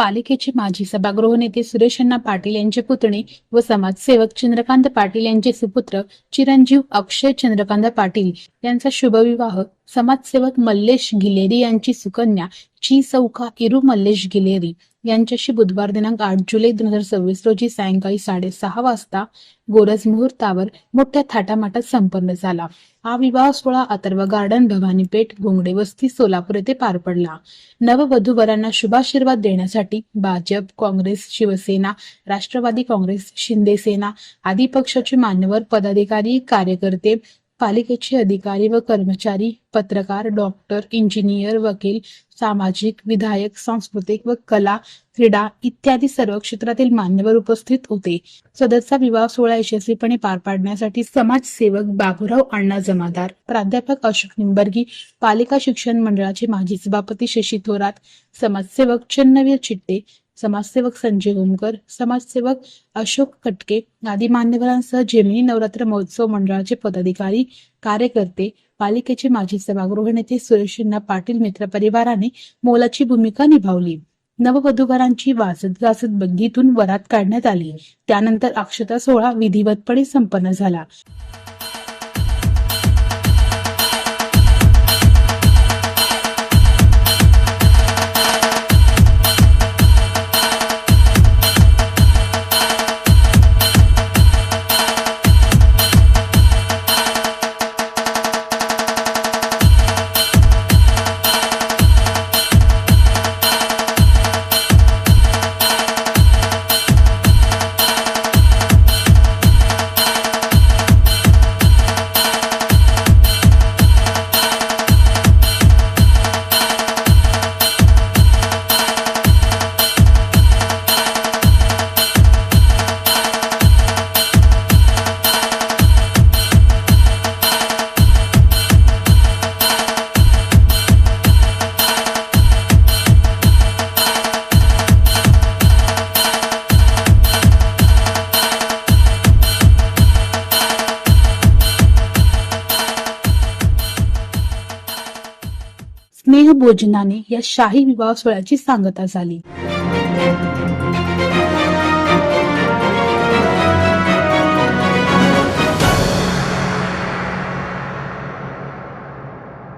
पालिकेचे माजी सभागृह नेते सुरेश अण्णा पाटील यांचे पुतणे व समाजसेवक चंद्रकांत पाटील यांचे सुपुत्र चिरंजीव अक्षय चंद्रकांत पाटील यांचा शुभविवाह समाजसेवक मल्लेश गिलेरी यांची सुकन्या चौका इरू मल्लेश गिलेरी यांच्याशी बुधवार दिनांक 8 जुलै 2026 रोजी सायंकाळी 6:30 वाजता गोरज मुहूर्तावर मोठ्या थाटामाटात संपन्न झाला। हा विवाह सोहळा अथर्व गार्डन, भवानीपेठ, गोंगडे वस्ती, सोलापूर येथे पार पडला। नववधूवरांना शुभाशीर्वाद देण्यासाठी भाजप, काँग्रेस, शिवसेना, राष्ट्रवादी काँग्रेस, शिंदे सेना आदी पक्षाचे मान्यवर पदाधिकारी, कार्यकर्ते, पालिकेचे अधिकारी व कर्मचारी, पत्रकार, डॉक्टर, इंजिनियर, वकील, सामाजिक, विधायक, सांस्कृतिक व कला, क्रीडा इत्यादी सर्व क्षेत्रातील मान्यवर उपस्थित होते। सदरचा विवाह सोहळा यशस्वीपणे पार पाडण्यासाठी समाजसेवक बाबूराव अण्णा जमादार, प्राध्यापक अशोक निंबर्गी, पालिका शिक्षण मंडळाचे माजी सभापती शशी थोरात, समाजसेवक चन्नवीर चिट्टे, समाजसेवक संजय होमकर, समाजसेवक अशोक कटके आदी मान्यवरांसह जेमिनी नवरात्र महोत्सव मंडळाचे पदाधिकारी, कार्यकर्ते, पालिकेचे माजी सभागृह नेते सुरेश अण्णा पाटील मित्र परिवाराने मोलाची भूमिका निभावली। नववधूवरांची वाजत गाजत बंगीतून वरात काढण्यात आली। त्यानंतर अक्षता सोहळा विधिवतपणे संपन्न झाला। स्नेहभोजनाने या शाही विवाह सोहळ्याची सांगता झाली।